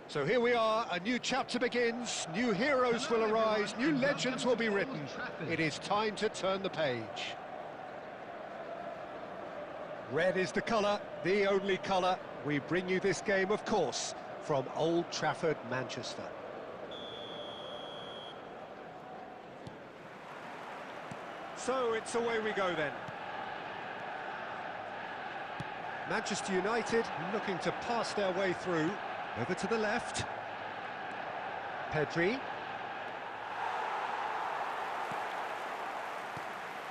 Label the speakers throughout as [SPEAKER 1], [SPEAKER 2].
[SPEAKER 1] So here we are, a new chapter begins, new heroes will arise, new legends will be written. It is time to turn the page. Red is the colour, the only colour. We bring you this game, of course, from Old Trafford, Manchester. So it's away we go then. Manchester United looking to pass their way through. Over to the left. Pedri.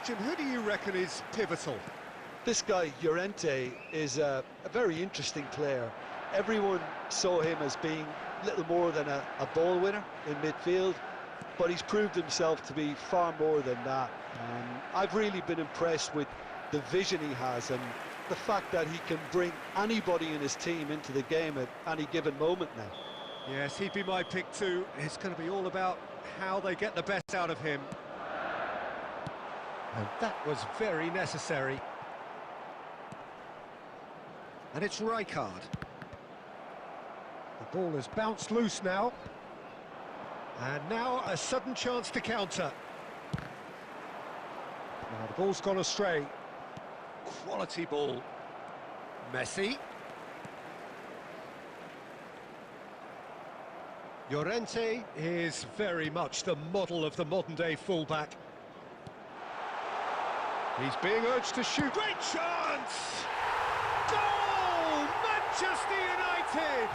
[SPEAKER 1] Jim, who do you reckon is pivotal?
[SPEAKER 2] This guy, Llorente, is a very interesting player. Everyone saw him as being little more than a ball winner in midfield, but he's proved himself to be far more than that. I've really been impressed with the vision he has and the fact that he can bring anybody in his team into the game at any given moment now.
[SPEAKER 1] Yes, he'd be my pick too. It's going to be all about how they get the best out of him. And that was very necessary. And it's Rijkaard. The ball has bounced loose now. And now a sudden chance to counter. Now the ball's gone astray. Quality ball. Messi. Llorente is very much the model of the modern-day fullback. He's being urged to shoot. Great chance! Goal! Manchester United!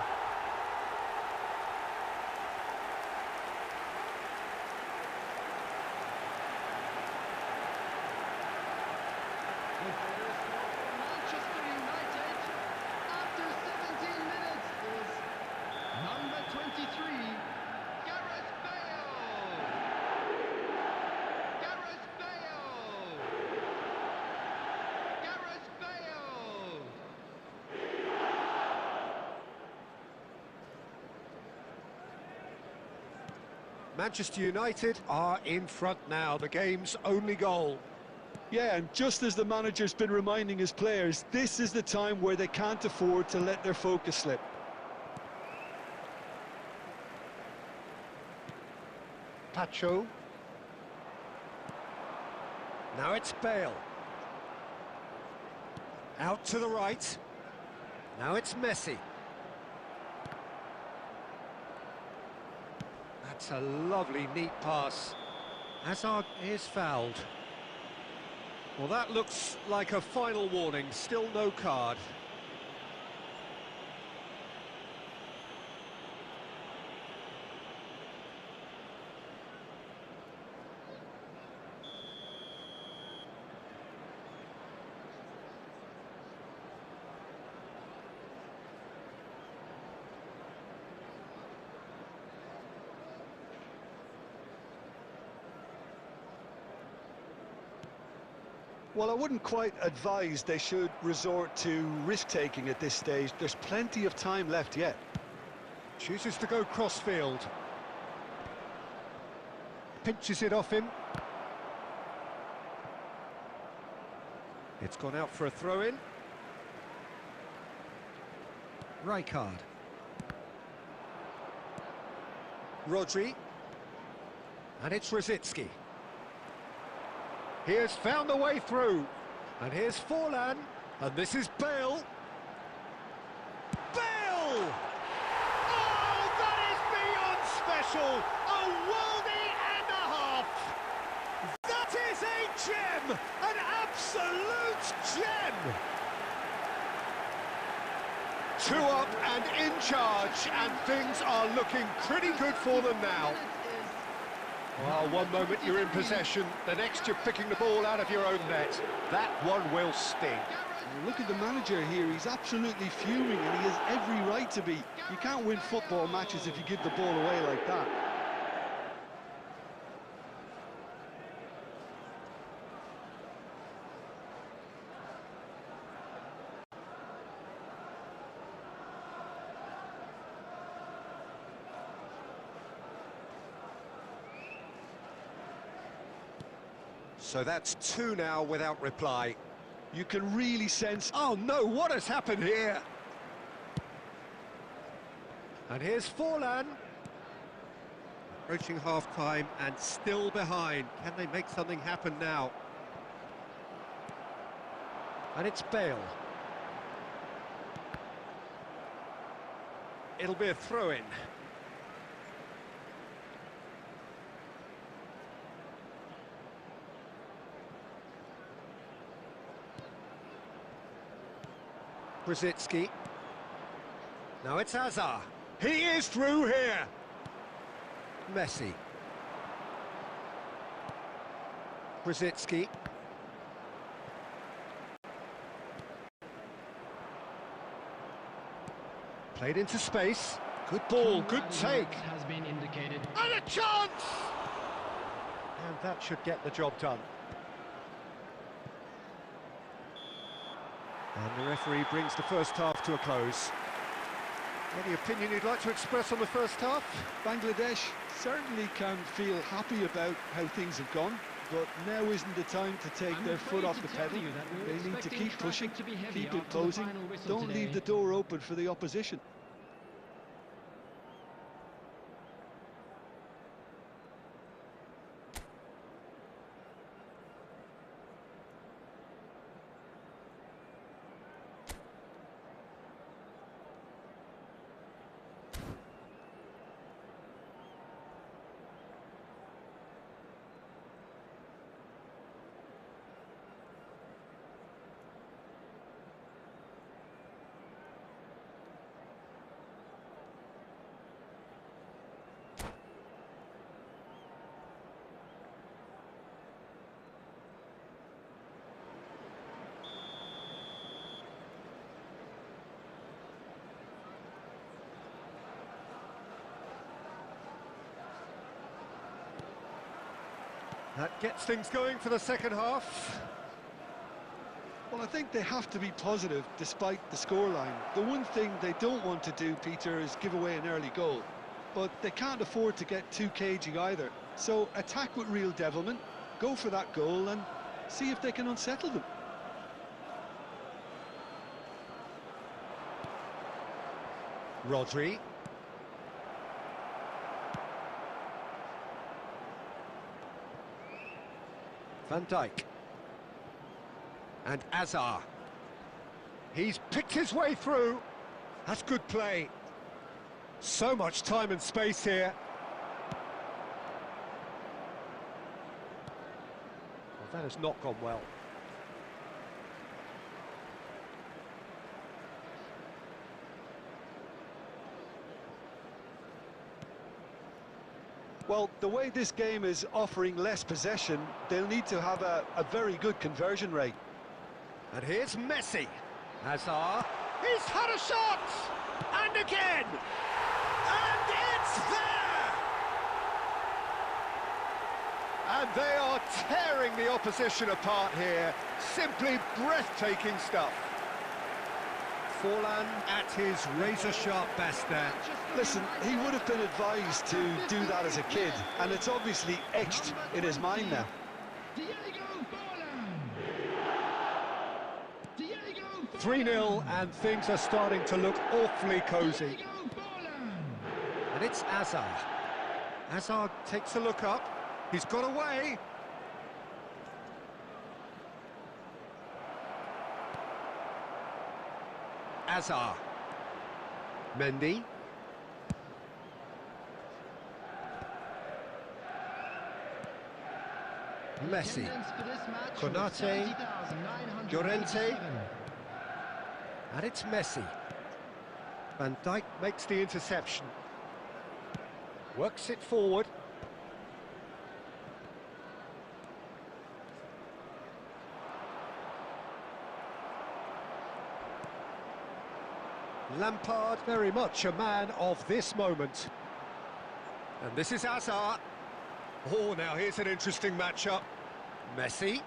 [SPEAKER 1] Manchester United are in front now, the game's only goal.
[SPEAKER 2] Yeah, and just as the manager's been reminding his players, this is the time where they can't afford to let their focus slip.
[SPEAKER 1] Pacho. Now it's Bale. Out to the right. Now it's Messi. That's a lovely, neat pass. Hazard is fouled. Well, that looks like a final warning. Still no card.
[SPEAKER 2] Well, I wouldn't quite advise they should resort to risk-taking at this stage. There's plenty of time left yet.
[SPEAKER 1] Chooses to go cross-field. Pinches it off him. It's gone out for a throw-in. Rijkaard. Rodri. And it's Rosicki. He has found a way through. And here's Forlan. And this is Bale. Bale! Oh, that is beyond special! A worldie and a half! That is a gem! An absolute gem! 2 up and in charge, and things are looking pretty good for them now. Well, one moment you're in possession, the next you're picking the ball out of your own net. That one will sting.
[SPEAKER 2] Look at the manager here, he's absolutely fuming and he has every right to be. You can't win football matches if you give the ball away like that.
[SPEAKER 1] So that's 2 now without reply.
[SPEAKER 2] You can really sense...
[SPEAKER 1] Oh no, what has happened here? And here's Forlan. Approaching half-time and still behind. Can they make something happen now? And it's Bale. It'll be a throw-in. Brzezinski. Now it's Hazard. He is through here. Messi. Brzezinski. Played into space. Good ball, good take.
[SPEAKER 3] Has been indicated.
[SPEAKER 1] And a chance! And that should get the job done. And the referee brings the first half to a close. Any opinion you'd like to express on the first half?
[SPEAKER 2] Bangladesh certainly can feel happy about how things have gone, but now isn't the time to take their foot off the pedal. They need to keep pushing, keep imposing, don't leave the door open for the opposition.
[SPEAKER 1] That gets things going for the second half.
[SPEAKER 2] Well, I think they have to be positive despite the scoreline. The one thing they don't want to do, Peter, is give away an early goal. But they can't afford to get too cagey either. So attack with real devilment, go for that goal and see if they can unsettle them.
[SPEAKER 1] Rodri. Van Dijk. And Hazard. He's picked his way through. That's good play. So much time and space here. Well, that has not gone well.
[SPEAKER 2] Well, the way this game is offering less possession, they'll need to have a very good conversion rate.
[SPEAKER 1] And here's Messi. Hazard. He's had a shot! And again! And it's there! And they are tearing the opposition apart here. Simply breathtaking stuff. Forlan at his razor-sharp best there.
[SPEAKER 2] Listen, he would have been advised to do that as a kid, and it's obviously etched in his mind now.
[SPEAKER 1] 3-0, and things are starting to look awfully cosy. And it's Hazard. Hazard takes a look up. He's got away. Hazard. Mendy. Messi. Konate. Llorente. And it's Messi. Van Dijk makes the interception. Works it forward. Lampard, very much a man of this moment. And this is Hazard. Oh, now here's an interesting matchup. Messi.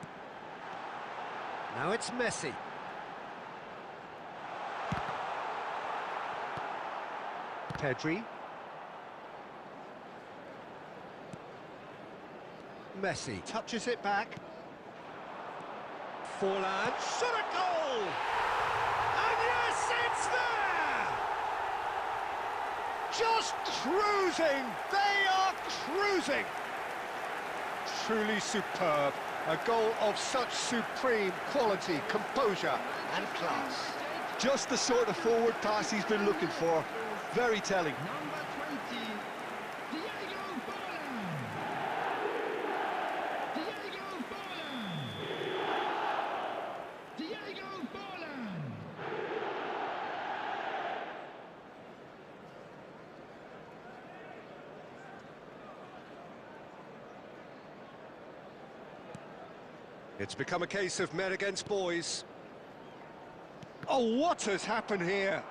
[SPEAKER 1] Now it's Messi. Pedri. Messi touches it back. Forlan, shot a goal! And yes, it's there! just cruising. They are cruising. Truly superb. A goal of such supreme quality, composure and class.
[SPEAKER 2] Just the sort of forward pass he's been looking for. Very telling.
[SPEAKER 1] It's become a case of men against boys. Oh, what has happened here?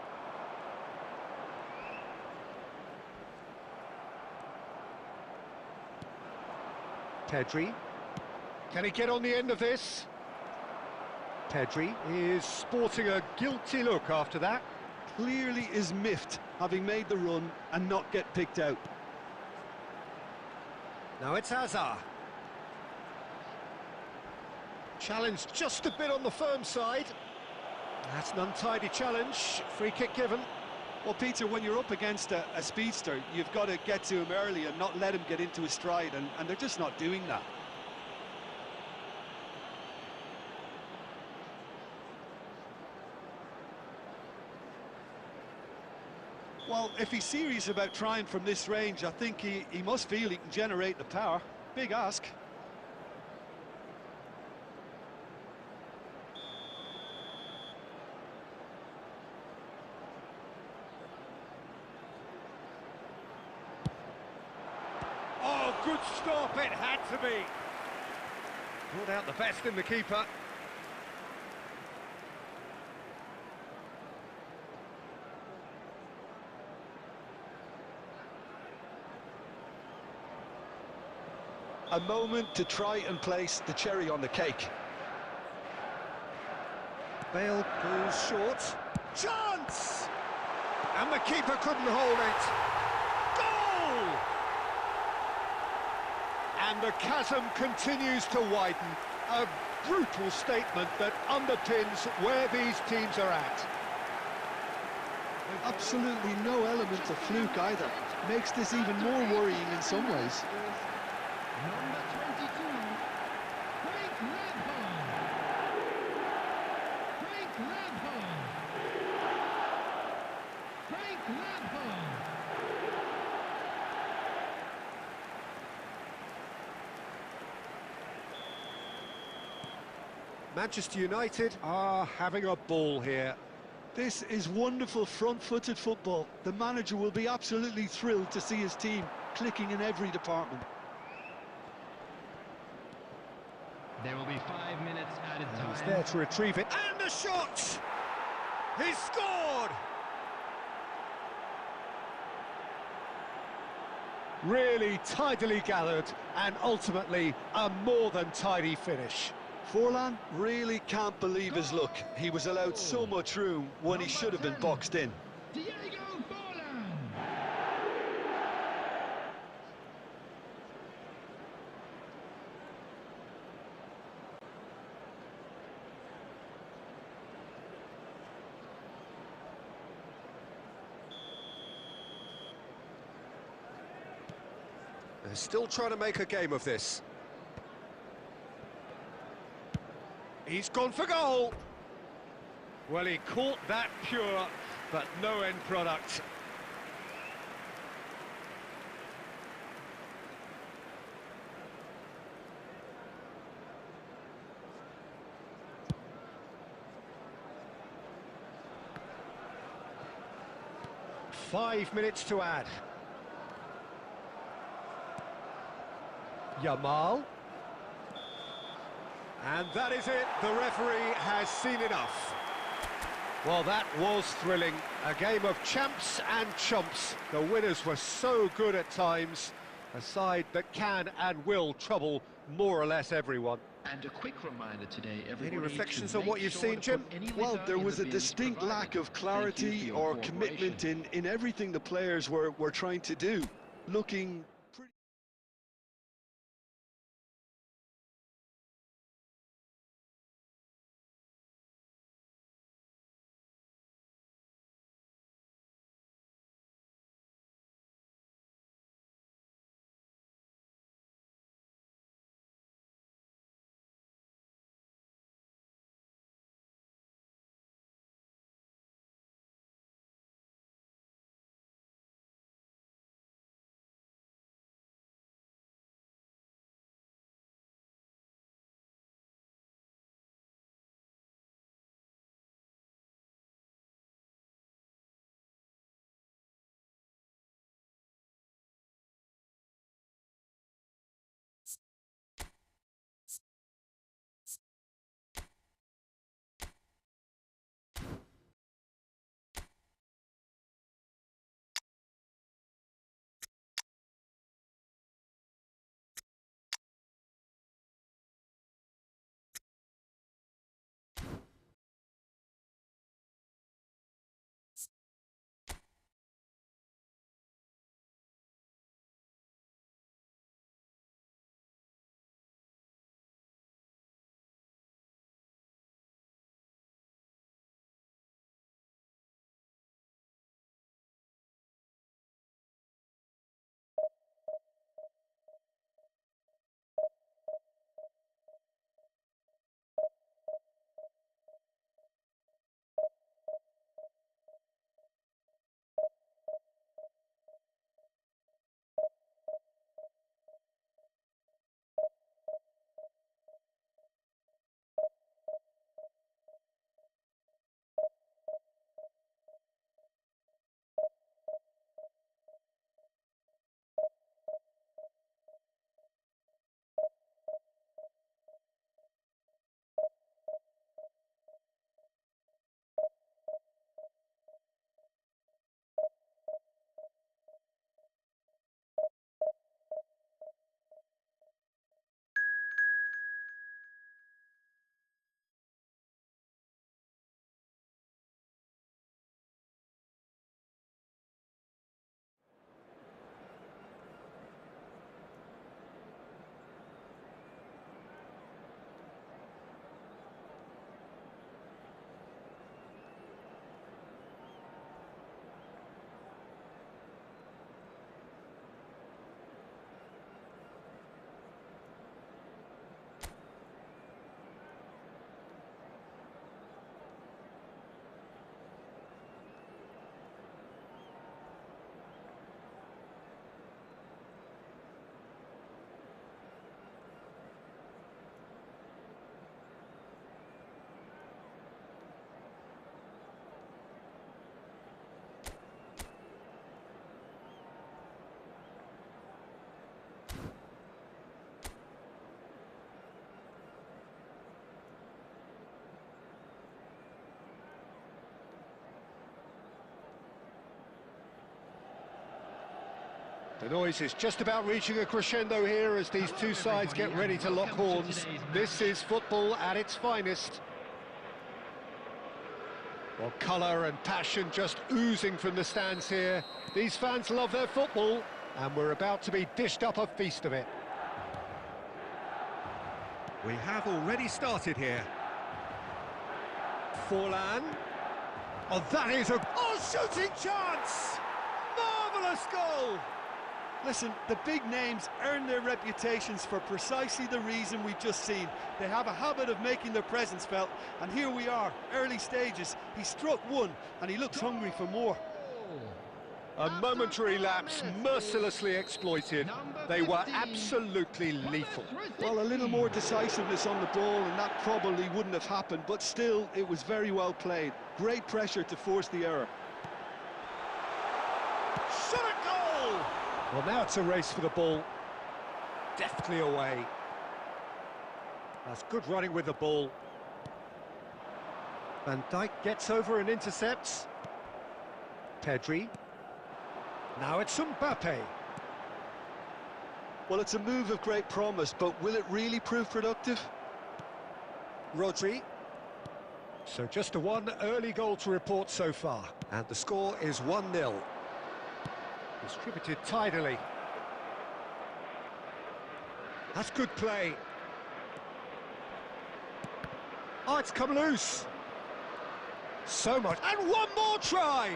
[SPEAKER 1] Pedri. Can he get on the end of this? Pedri is sporting a guilty look after that.
[SPEAKER 2] Clearly is miffed, having made the run and not get picked out.
[SPEAKER 1] Now it's Hazard. Challenge just a bit on the firm side. That's an untidy challenge. Free kick given.
[SPEAKER 2] Well, Peter, when you're up against a speedster, you've got to get to him early and not let him get into his stride, and they're just not doing that. Well, if he's serious about trying from this range, I think he must feel he can generate the power. Big ask.
[SPEAKER 1] Oh, good stop, it had to be. Brought out the best in the keeper.
[SPEAKER 2] A moment to try and place the cherry on the cake.
[SPEAKER 1] Bale goes short. Chance! And the keeper couldn't hold it. Goal! And the chasm continues to widen. A brutal statement that underpins where these teams are at.
[SPEAKER 2] Absolutely no element of fluke either. Makes this even more worrying in some ways.
[SPEAKER 3] Number 22, Frank Lampard. Frank Lampard. Frank Lampard.
[SPEAKER 1] Manchester United are having a ball here.
[SPEAKER 2] This is wonderful front-footed football. The manager will be absolutely thrilled to see his team clicking in every department.
[SPEAKER 3] There will be 5 minutes added time.
[SPEAKER 1] He's there to retrieve it. And the shot! He's scored! Really tidily gathered and ultimately a more than tidy finish.
[SPEAKER 2] Forlan really can't believe his luck. He was allowed so much room when he should have been boxed in.
[SPEAKER 3] Diego Forlan.
[SPEAKER 1] They're still trying to make a game of this. He's gone for goal. Well, he caught that pure, but no end product. Five minutes to add. Yamal. And that is it, the referee has seen enough. Well, that was thrilling. A game of champs and chumps. The winners were so good at times. A side that can and will trouble more or less everyone.
[SPEAKER 4] And a quick reminder today, everybody.
[SPEAKER 1] Any reflections on what you've seen, Jim?
[SPEAKER 2] Well, there was a distinct lack of clarity or commitment in everything the players were trying to do. Looking
[SPEAKER 1] The noise is just about reaching a crescendo here as these two sides get ready to lock horns. This is football at its finest. Well, colour and passion just oozing from the stands here. These fans love their football, and we're about to be dished up a feast of it. We have already started here. Forlan. Oh, that is a shooting chance! Marvellous goal!
[SPEAKER 2] Listen, the big names earn their reputations for precisely the reason we've just seen. They have a habit of making their presence felt, and here we are, early stages. He struck one, and he looks hungry for more.
[SPEAKER 1] A momentary lapse, mercilessly exploited. They were absolutely lethal.
[SPEAKER 2] Well, a little more decisiveness on the ball, and that probably wouldn't have happened, but still, it was very well played. Great pressure to force the error.
[SPEAKER 1] Shot a goal! Well, now it's a race for the ball. Deftly away. That's good running with the ball. Van Dijk gets over and intercepts. Pedri. Now it's Mbappe.
[SPEAKER 2] Well, it's a move of great promise, but will it really prove productive?
[SPEAKER 1] Rodri. So just a one early goal to report so far. And the score is 1-0. Distributed tidily. That's good play. Oh, it's come loose. So much. And one more try!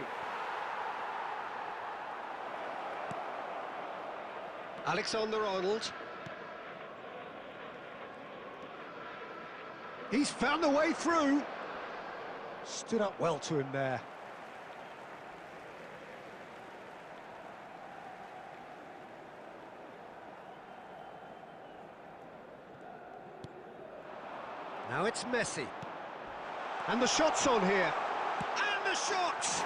[SPEAKER 1] Alexander-Arnold. He's found the way through. Stood up well to him there. Now it's Messi. And the shot's on here. And the shots!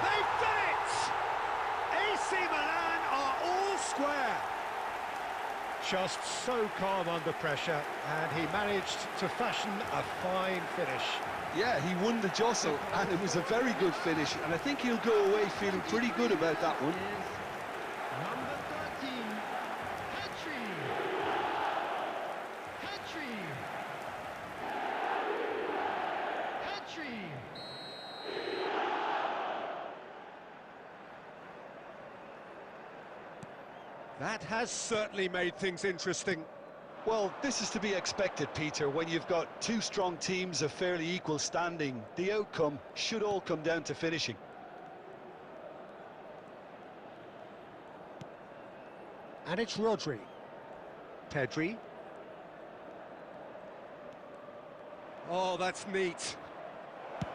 [SPEAKER 1] They've done it! AC Milan are all square. Just so calm under pressure, and he managed to fashion a fine finish.
[SPEAKER 2] Yeah, he won the jostle, and it was a very good finish, and I think he'll go away feeling pretty good about that one.
[SPEAKER 3] Number 13, Petri. Petri. Petri.
[SPEAKER 1] That has certainly made things interesting.
[SPEAKER 2] Well, this is to be expected, Peter. When you've got two strong teams of fairly equal standing, the outcome should all come down to finishing.
[SPEAKER 1] And it's Rodri. Pedri. Oh, that's neat.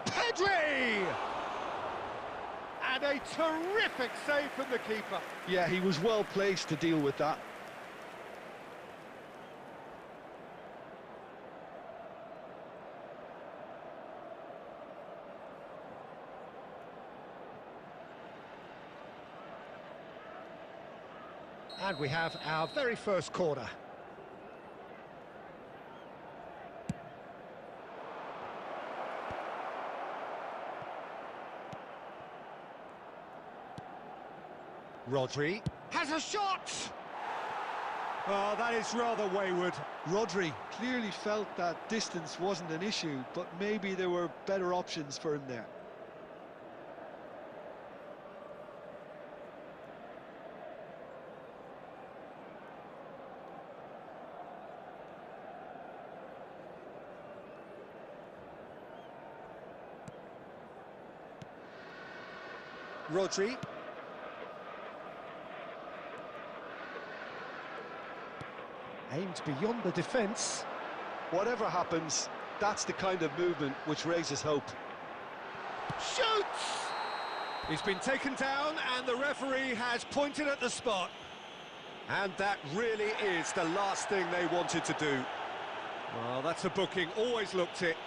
[SPEAKER 1] Pedri! And a terrific save from the keeper.
[SPEAKER 2] Yeah, he was well placed to deal with that.
[SPEAKER 1] And we have our very first corner. Rodri has a shot! Oh, that is rather wayward.
[SPEAKER 2] Rodri clearly felt that distance wasn't an issue, but maybe there were better options for him there.
[SPEAKER 1] Rodri. Aimed beyond the defence.
[SPEAKER 2] Whatever happens, that's the kind of movement which raises hope.
[SPEAKER 1] Shoots! He's been taken down and the referee has pointed at the spot. And that really is the last thing they wanted to do. Well, that's a booking, always looked it.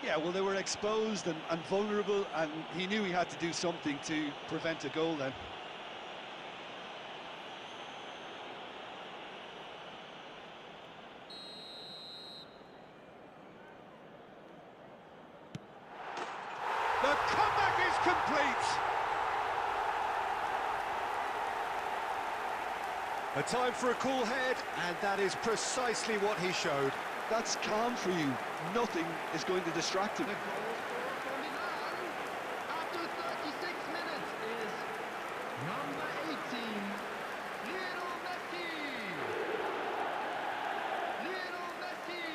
[SPEAKER 2] Yeah, well, they were exposed and vulnerable, and he knew he had to do something to prevent a goal then.
[SPEAKER 1] The comeback is complete. A time for a cool head, and that is precisely what he showed.
[SPEAKER 2] That's calm for you. Nothing is going to distract him.
[SPEAKER 3] The goal scorer for Milan after 36 minutes is number 18, Lionel Messi. Lionel Messi.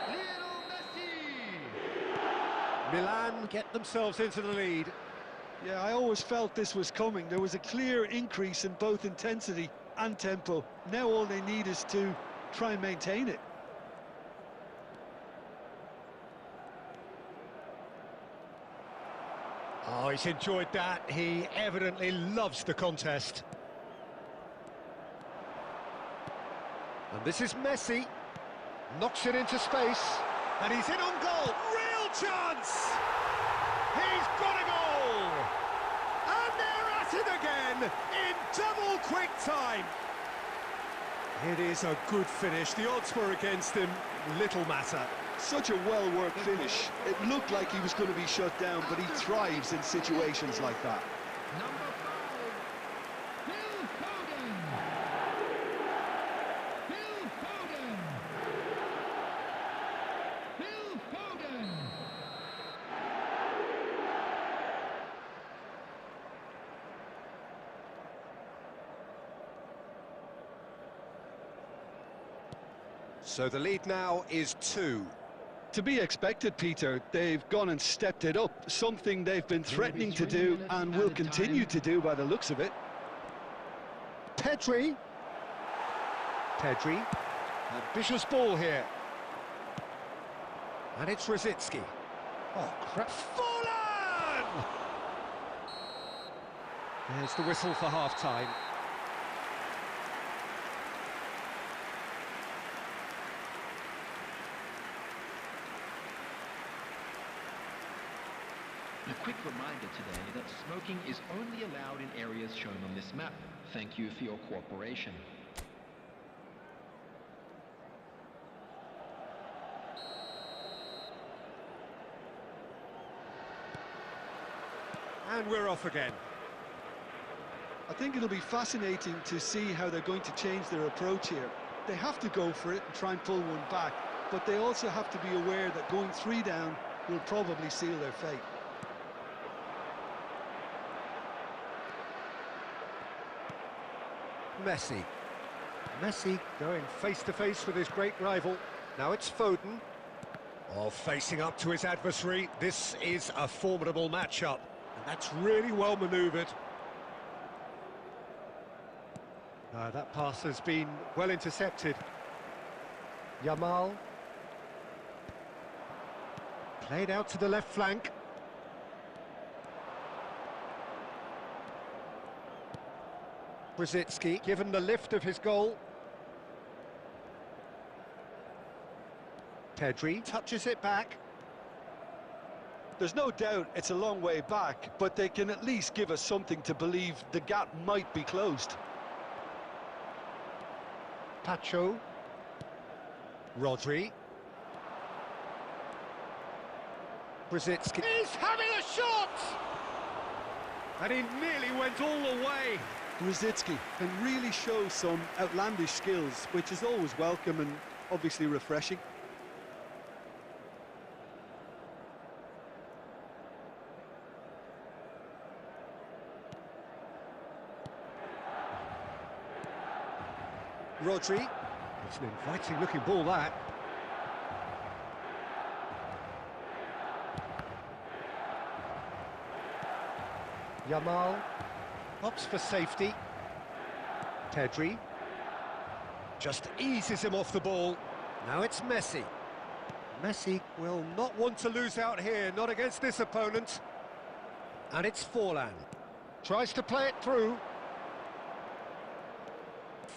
[SPEAKER 3] Lionel Messi.
[SPEAKER 1] Milan get themselves into the lead.
[SPEAKER 2] Yeah, I always felt this was coming. There was a clear increase in both intensity and tempo. Now all they need is to try and maintain it.
[SPEAKER 1] Oh, he's enjoyed that. He evidently loves the contest. And this is Messi. Knocks it into space. And he's in on goal. Real chance! He's got a goal! And they're at it again in double quick time. It is a good finish. The odds were against him. Little matter.
[SPEAKER 2] Such a well-worked finish. It looked like he was going to be shut down, but he thrives in situations like that.
[SPEAKER 3] Number 5, Phil Foden. Phil Foden. Phil Foden.
[SPEAKER 1] So the lead now is 2.
[SPEAKER 2] To be expected, Peter. They've gone and stepped it up, something they've been threatening to do and will continue to do by the looks of it.
[SPEAKER 1] Pedri. Ambitious ball here. And it's Rositzky. Oh, crap. Fallen! There's the whistle for half-time.
[SPEAKER 4] A quick reminder today that smoking is only allowed in areas shown on this map. Thank you for your cooperation.
[SPEAKER 1] And we're off again.
[SPEAKER 2] I think it'll be fascinating to see how they're going to change their approach here. They have to go for it and try and pull one back, but they also have to be aware that going 3 down will probably seal their fate.
[SPEAKER 1] Messi going face-to-face with his great rival. Now it's Foden. Oh, facing up to his adversary. This is a formidable matchup, and that's really well manoeuvred. That pass has been well intercepted. Yamal. Played out to the left flank. Rositzky, given the lift of his goal. Pedri touches it back.
[SPEAKER 2] There's no doubt it's a long way back, but they can at least give us something to believe the gap might be closed.
[SPEAKER 1] Pacho. Rodri. Rositzky. He's having a shot! And he nearly went all the way.
[SPEAKER 2] Rositzky can really show some outlandish skills, which is always welcome and obviously refreshing.
[SPEAKER 1] Rodri. It's an inviting looking ball, that. Yamal. Opts for safety. Pedri. Just eases him off the ball. Now it's Messi. Messi will not want to lose out here, not against this opponent. And it's Forlan. Tries to play it through.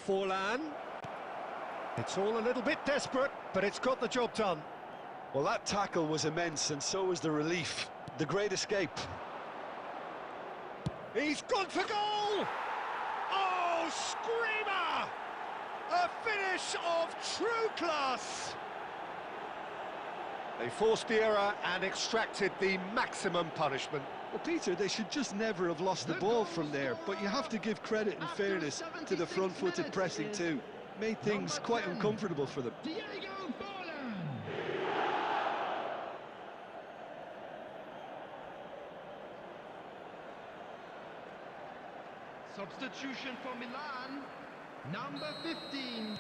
[SPEAKER 1] Forlan. It's all a little bit desperate, but it's got the job done.
[SPEAKER 2] Well, that tackle was immense, and so was the relief. The great escape.
[SPEAKER 1] He's gone for goal! Oh, screamer! A finish of true class! They forced the error and extracted the maximum punishment.
[SPEAKER 2] Well, Peter, they should just never have lost the ball from there, but you have to give credit and fairness to the front-footed pressing too. Made things quite uncomfortable for them.
[SPEAKER 3] Substitution for Milan, number 15.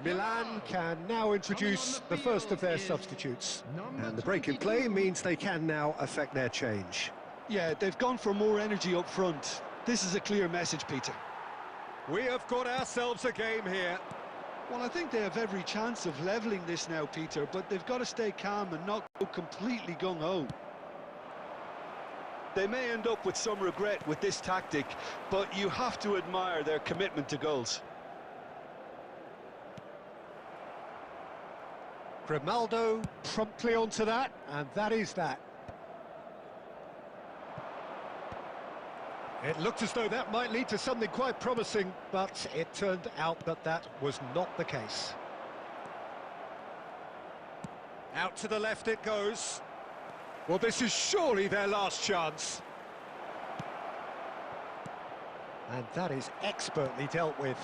[SPEAKER 1] Milan can now introduce the first of their substitutes. And the break in play means they can now affect their change.
[SPEAKER 2] Yeah, they've gone for more energy up front. This is a clear message, Peter.
[SPEAKER 1] We have got ourselves a game here.
[SPEAKER 2] Well, I think they have every chance of levelling this now, Peter, but they've got to stay calm and not go completely gung-ho. They may end up with some regret with this tactic, but you have to admire their commitment to goals.
[SPEAKER 1] Grimaldo promptly onto that, and that is that. It looked as though that might lead to something quite promising, but it turned out that that was not the case. Out to the left it goes. Well, this is surely their last chance. And that is expertly dealt with.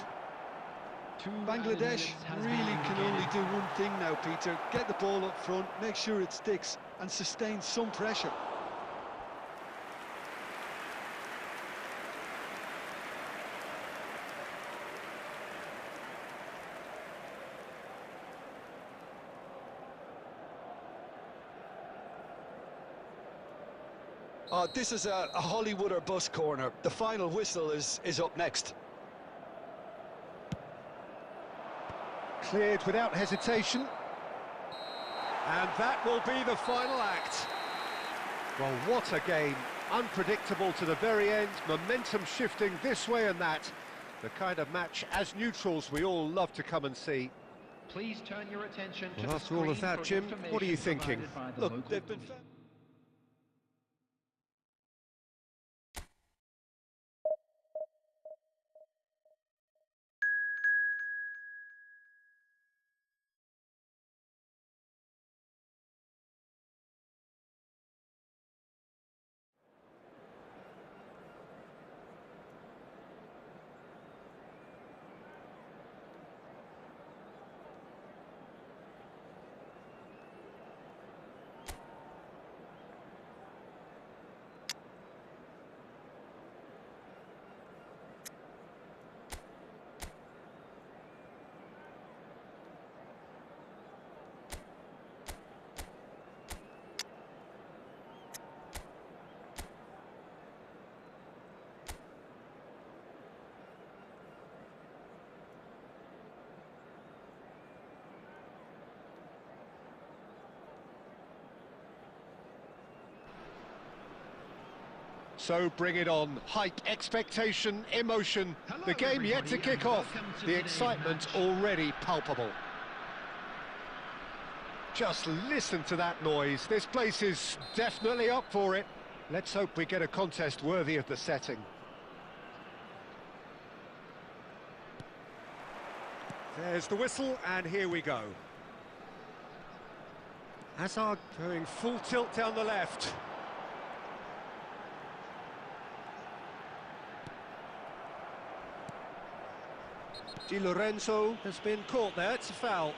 [SPEAKER 2] Bangladesh really can only do one thing now, Peter. Get the ball up front, make sure it sticks, and sustain some pressure. This is a Hollywood or bus corner. The final whistle is up next.
[SPEAKER 1] Cleared without hesitation. And that will be the final act. Well, what a game. Unpredictable to the very end, momentum shifting this way and that. The kind of match, as neutrals, we all love to come and see.
[SPEAKER 4] Please turn your attention to
[SPEAKER 1] Well,
[SPEAKER 4] the
[SPEAKER 1] after all of
[SPEAKER 4] screen
[SPEAKER 1] that,
[SPEAKER 4] for
[SPEAKER 1] Jim, what are you
[SPEAKER 4] information
[SPEAKER 1] thinking?
[SPEAKER 4] provided by the
[SPEAKER 2] Look,
[SPEAKER 4] local
[SPEAKER 2] they've been...
[SPEAKER 4] police.
[SPEAKER 1] So bring it on. Hype, expectation, emotion.
[SPEAKER 3] Hello,
[SPEAKER 1] The game yet to
[SPEAKER 3] everybody,
[SPEAKER 1] kick
[SPEAKER 3] and
[SPEAKER 1] off.
[SPEAKER 3] welcome to
[SPEAKER 1] The
[SPEAKER 3] today's
[SPEAKER 1] excitement
[SPEAKER 3] match.
[SPEAKER 1] already palpable. Just listen to that noise. This place is definitely up for it. Let's hope we get a contest worthy of the setting. There's the whistle, and here we go. Hazard going full tilt down the left. Di Lorenzo has been caught there. It's a foul.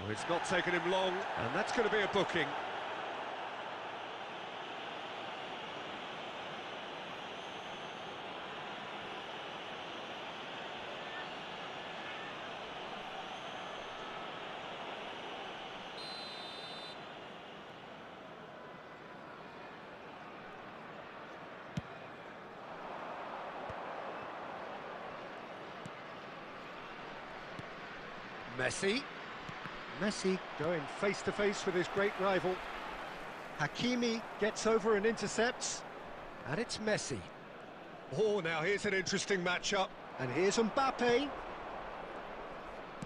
[SPEAKER 1] Oh, it's not taken him long, and that's going to be a booking. Messi going face-to-face with his great rival. Hakimi gets over and intercepts. And it's Messi. Oh, now here's an interesting matchup. And here's Mbappe.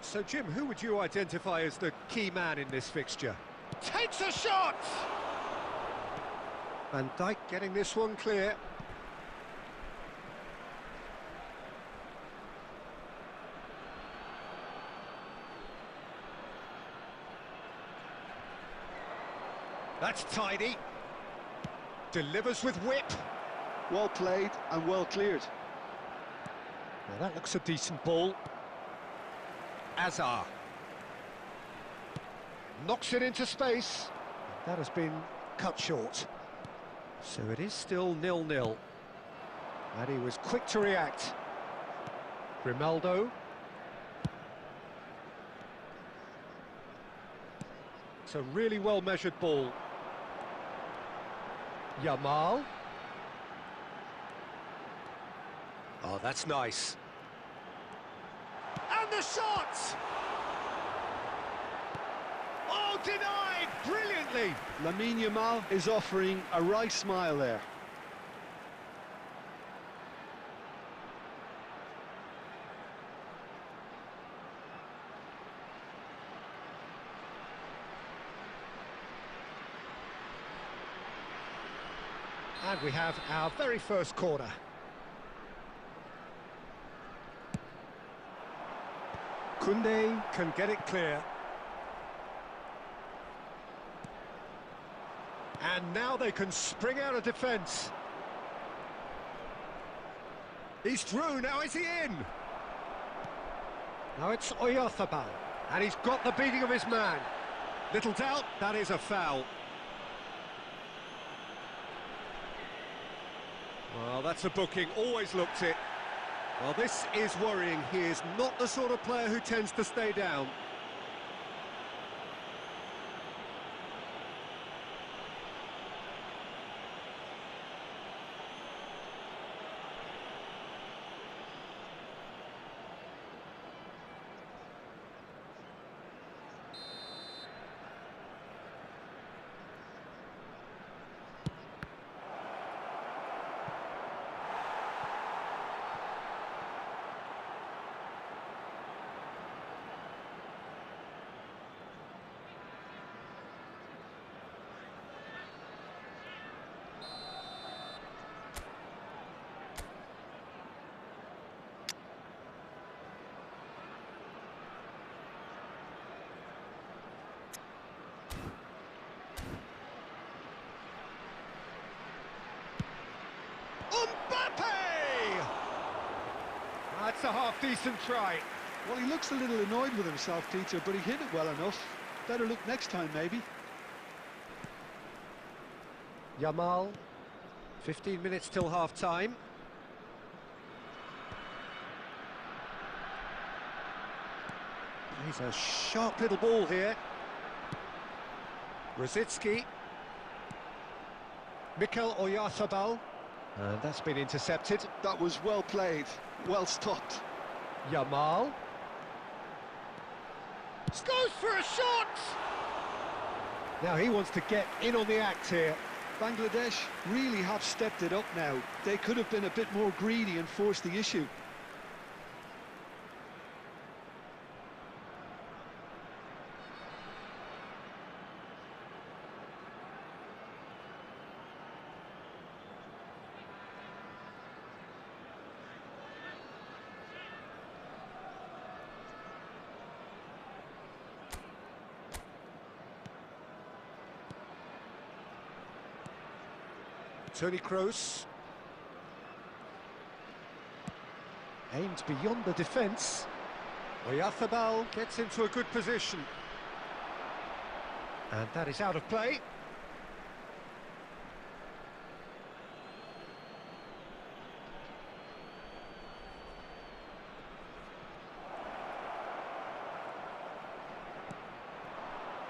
[SPEAKER 1] So, Jim, who would you identify as the key man in this fixture? Takes a shot! Van Dijk getting this one clear. That's tidy. Delivers with whip.
[SPEAKER 2] Well played and well cleared.
[SPEAKER 1] Well, that looks a decent ball. Azar. Knocks it into space. That has been cut short. So it is still 0-0. And he was quick to react. Grimaldo. It's a really well-measured ball. Yamal. Oh, that's nice. And the shot! Oh, denied brilliantly!
[SPEAKER 2] Lamine Yamal is offering a right smile there.
[SPEAKER 1] And we have our very first corner. Koundé can get it clear. And now they can spring out of defence. He's through, now is he in? Now it's Oyarzabal, and he's got the beating of his man. Little doubt, that is a foul. Well, that's a booking, always looked it. Well, this is worrying. He is not the sort of player who tends to stay down. That's a half-decent try.
[SPEAKER 2] Well, he looks a little annoyed with himself, Peter, but he hit it well enough. Better look next time, maybe.
[SPEAKER 1] Yamal, 15 minutes till half-time. He's a sharp little ball here. Rosicki. Mikel Oyarzabal. And that's been intercepted.
[SPEAKER 2] That was well played, well stopped.
[SPEAKER 1] Yamal. Goes for a shot! Now he wants to get in on the act here.
[SPEAKER 2] Bangladesh really have stepped it up now. They could have been a bit more greedy and forced the issue.
[SPEAKER 1] Toni Kroos. Aimed beyond the defence. Oyarzabal gets into a good position. And that is out of play.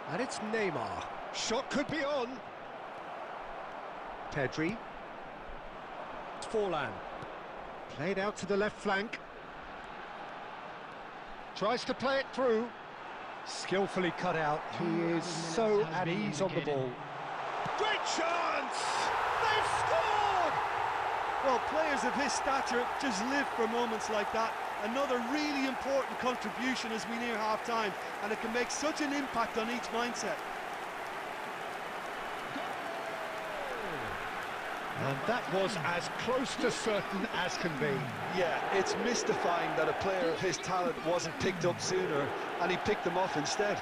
[SPEAKER 1] And it's Neymar. Shot could be on. Pedri. Forlan. Played out to the left flank. Tries to play it through. Skillfully cut out. He is so at ease on the ball. Great chance! They've scored!
[SPEAKER 2] Well, players of his stature just live for moments like that. Another really important contribution as we near half-time, and it can make such an impact on each mindset.
[SPEAKER 1] And that was as close to certain as can be.
[SPEAKER 2] Yeah, it's mystifying that a player of his talent wasn't picked up sooner, and he picked them off instead.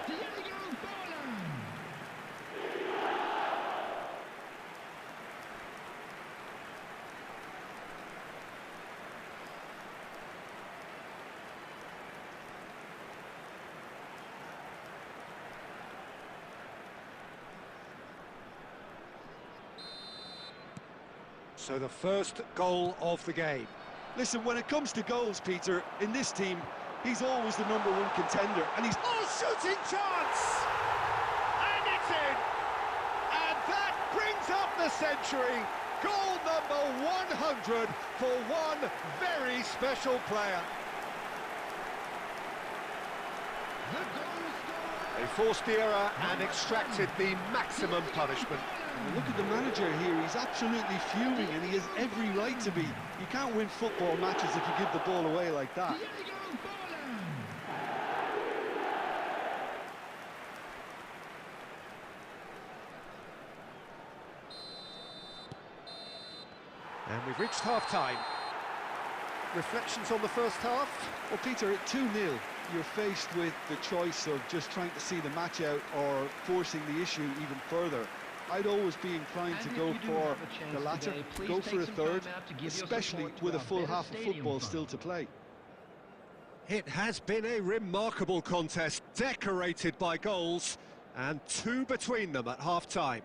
[SPEAKER 1] So the first goal of the game.
[SPEAKER 2] Listen, when it comes to goals, Peter, in this team, he's always the #1 contender, and he's...
[SPEAKER 1] Oh, shooting chance! And it's in! And that brings up the century. Goal number 100 for one very special player.
[SPEAKER 3] The goal scorer.
[SPEAKER 1] They forced the error and extracted the maximum punishment.
[SPEAKER 2] Look at the manager here, he's absolutely fuming, and he has every right to be. You can't win football matches if you give the ball away like that.
[SPEAKER 1] And we've reached half-time. Reflections on the first half?
[SPEAKER 2] Well, Peter, at 2-0, you're faced with the choice of just trying to see the match out or forcing the issue even further. I'd always be inclined to go for the latter, go for a third, especially with a full half of football still to play.
[SPEAKER 1] It has been a remarkable contest, decorated by goals, and 2 between them at half-time.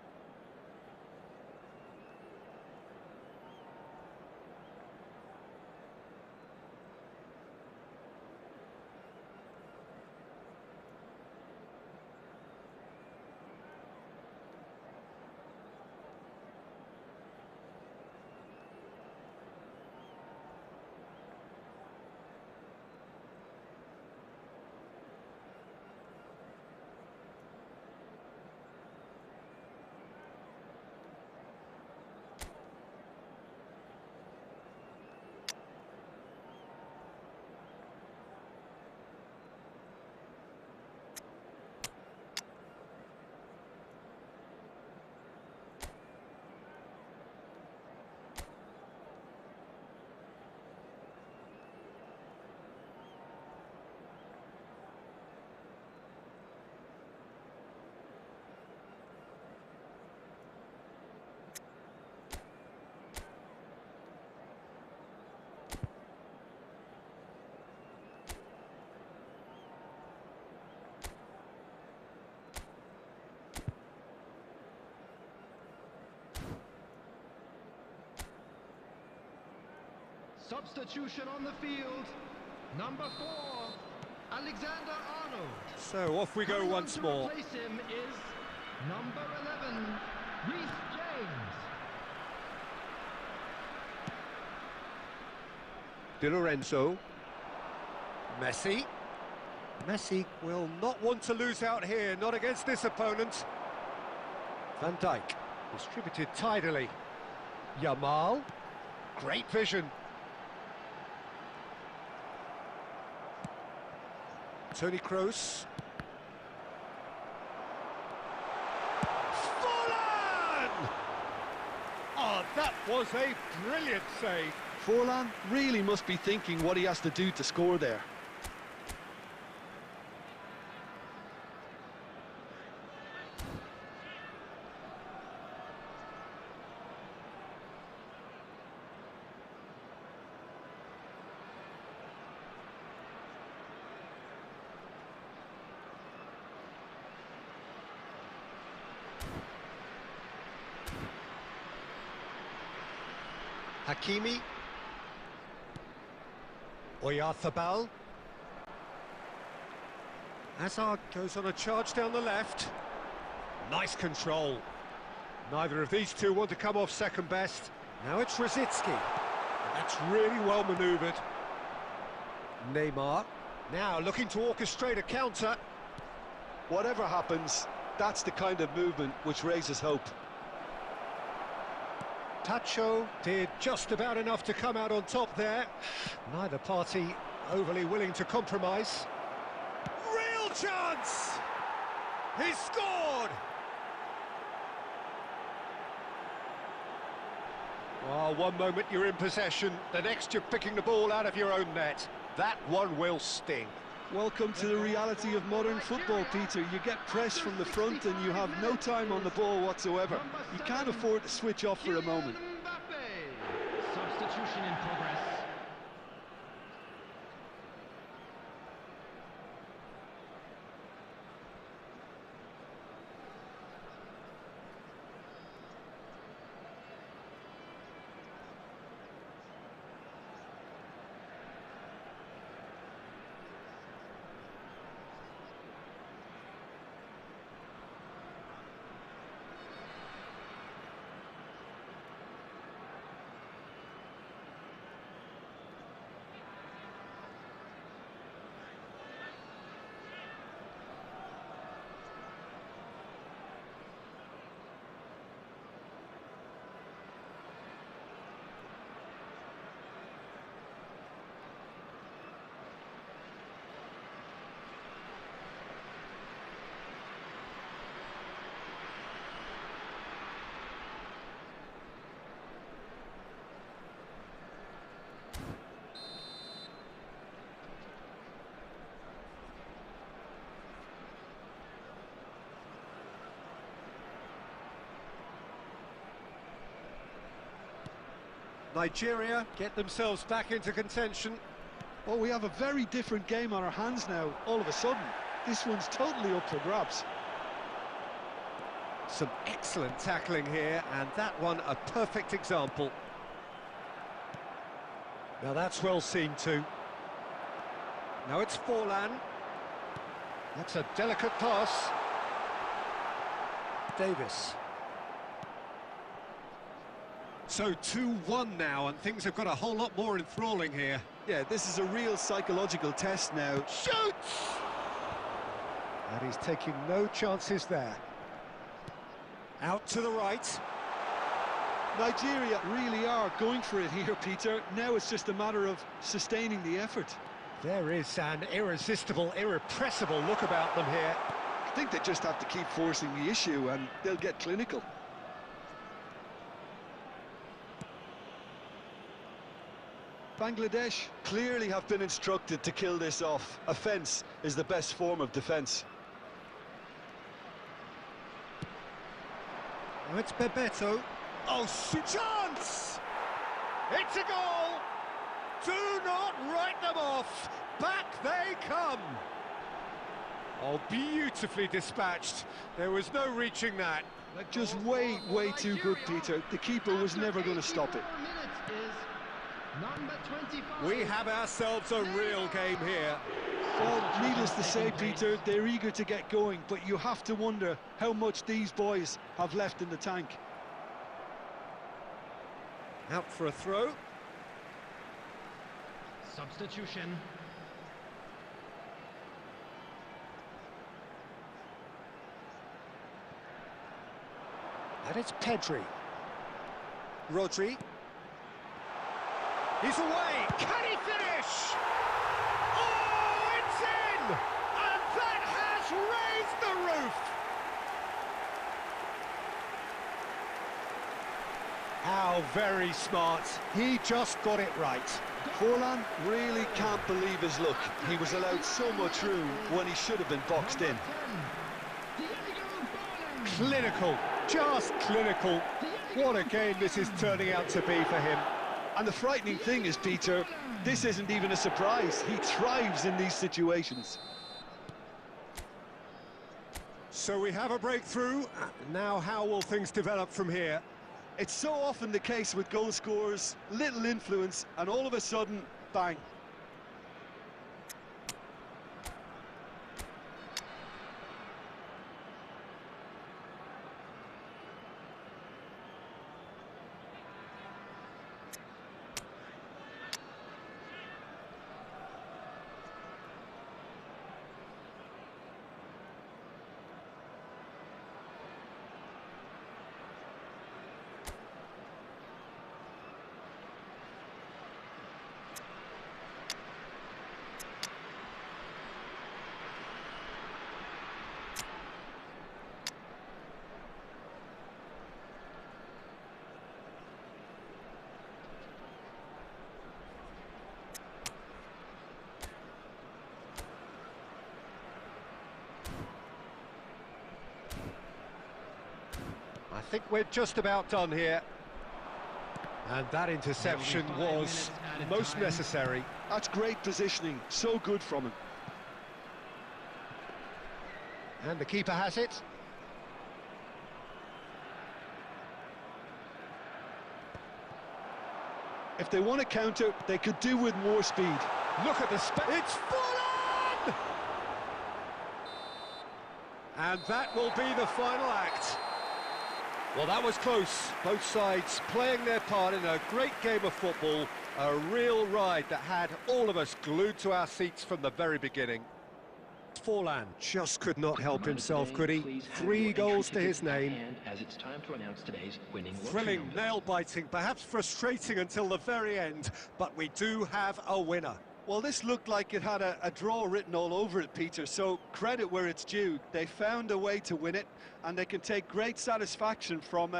[SPEAKER 3] Substitution on the field. Number 4, Alexander Arnold.
[SPEAKER 1] So off we go
[SPEAKER 3] Coming on
[SPEAKER 1] once
[SPEAKER 3] to
[SPEAKER 1] more.
[SPEAKER 3] replace him is number 11, Reece James.
[SPEAKER 1] Di Lorenzo. Messi. Messi will not want to lose out here, not against this opponent. Van Dijk, distributed tidily. Yamal, great vision. Toni Kroos. Forlan! Oh, that was a brilliant save.
[SPEAKER 2] Forlan really must be thinking what he has to do to score there.
[SPEAKER 1] Hakimi. Oyarzabal. Hazard goes on a charge down the left. Nice control. Neither of these two want to come off second best. Now it's Rosicki. That's really well manoeuvred. Neymar. Now looking to orchestrate a counter.
[SPEAKER 2] Whatever happens, that's the kind of movement which raises hope.
[SPEAKER 1] Tacho did just about enough to come out on top there. Neither party overly willing to compromise. Real chance! He scored! Oh, one moment you're in possession, the next you're picking the ball out of your own net. That one will sting.
[SPEAKER 2] Welcome to the reality of modern football, Peter. You get pressed from the front and you have no time on the ball whatsoever. You can't afford to switch off for a moment.
[SPEAKER 3] Substitution in progress.
[SPEAKER 1] Nigeria get themselves back into contention.
[SPEAKER 2] Well, we have a very different game on our hands now, all of a sudden. This one's totally up for grabs.
[SPEAKER 1] Some excellent tackling here, and that one a perfect example. Now that's well seen too. Now it's Forlan. That's a delicate pass. Davis. So 2-1 now, and things have got a whole lot more enthralling here.
[SPEAKER 2] Yeah, this is a real psychological test now.
[SPEAKER 1] Shoots! And he's taking no chances there. Out to the right.
[SPEAKER 2] Nigeria really are going for it here, Peter. Now it's just a matter of sustaining the effort.
[SPEAKER 1] There is an irresistible, irrepressible look about them here.
[SPEAKER 2] I think they just have to keep forcing the issue and they'll get clinical. Bangladesh clearly have been instructed to kill this off. Offence is the best form of defence.
[SPEAKER 1] Now it's Bebeto. Oh, chance! It's a goal! Do not write them off! Back they come! Oh, beautifully dispatched. There was no reaching that.
[SPEAKER 2] Just way too good, Peter. The keeper was never going to stop it.
[SPEAKER 3] Number 25.
[SPEAKER 1] We have ourselves a real game here.
[SPEAKER 2] Well, needless to say, Peter, they're eager to get going, but you have to wonder how much these boys have left in the tank.
[SPEAKER 1] Out for a throw.
[SPEAKER 3] Substitution.
[SPEAKER 1] And it's Pedri. Rodri. He's away. Can he finish? Oh, it's in! And that has raised the roof! How very smart. He just got it right.
[SPEAKER 2] Forlan really can't believe his luck. He was allowed so much room when he should have been boxed in.
[SPEAKER 1] Clinical, just clinical. What a game this is turning out to be for him.
[SPEAKER 2] And the frightening thing is, Peter, this isn't even a surprise. He thrives in these situations.
[SPEAKER 1] So we have a breakthrough. Now how will things develop from here?
[SPEAKER 2] It's so often the case with goal scorers, little influence, and all of a sudden, bang.
[SPEAKER 1] I think we're just about done here. And that interception was most necessary.
[SPEAKER 2] That's great positioning, so good from him.
[SPEAKER 1] And the keeper has it.
[SPEAKER 2] If they want to counter, they could do with more speed.
[SPEAKER 1] Look at the space. It's Forlan! And that will be the final act. Well, that was close. Both sides playing their part in a great game of football. A real ride that had all of us glued to our seats from the very beginning. Forlan just could not help himself, could he? 3 goals to his name.
[SPEAKER 4] As it's time to announce today's winning
[SPEAKER 1] Thrilling, nail-biting, perhaps frustrating until the very end, but we do have a winner.
[SPEAKER 2] Well, this looked like it had a draw written all over it, Peter, so credit where it's due. They found a way to win it, and they can take great satisfaction from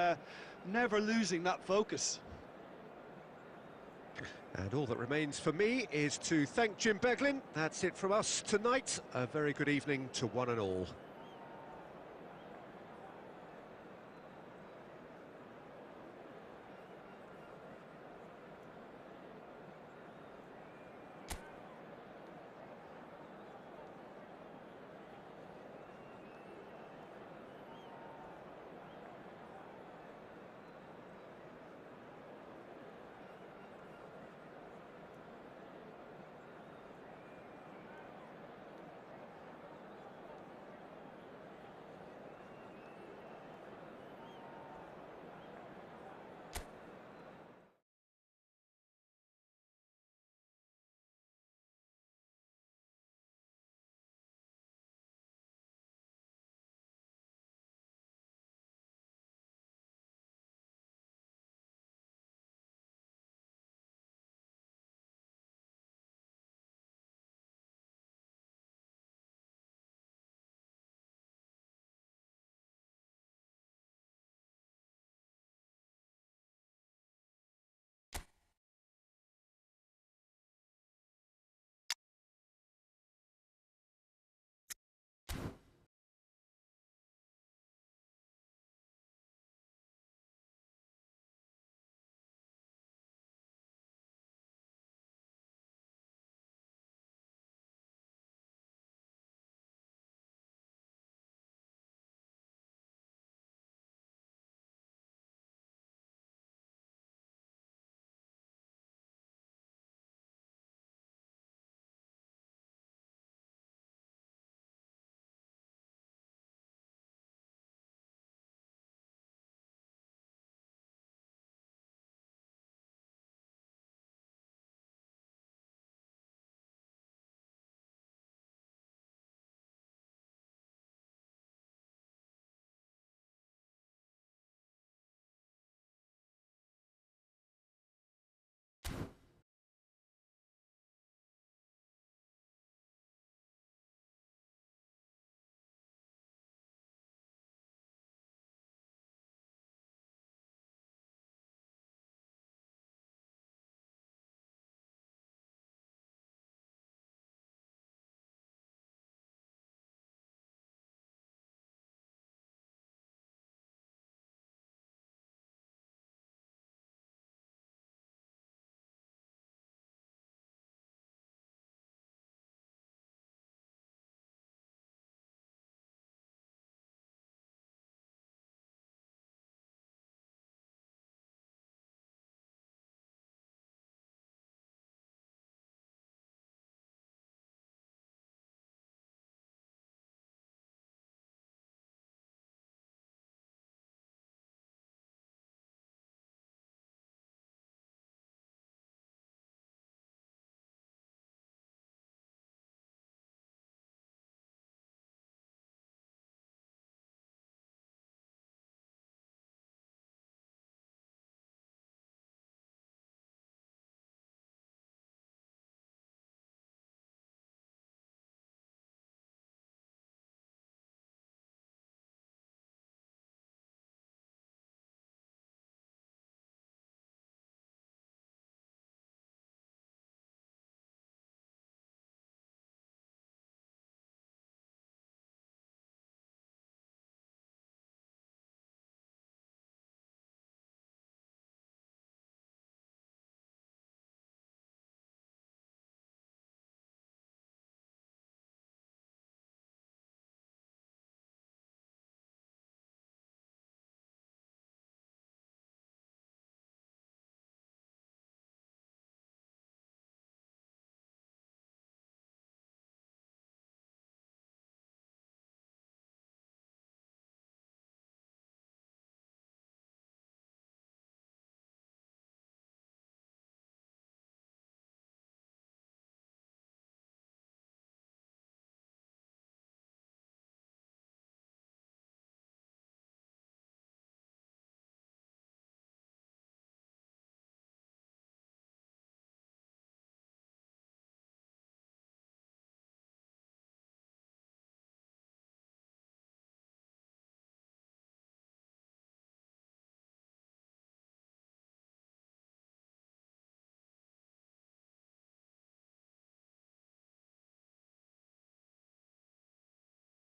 [SPEAKER 2] never losing that focus.
[SPEAKER 1] And all that remains for me is to thank Jim Beglin. That's it from us tonight. A very good evening to one and all.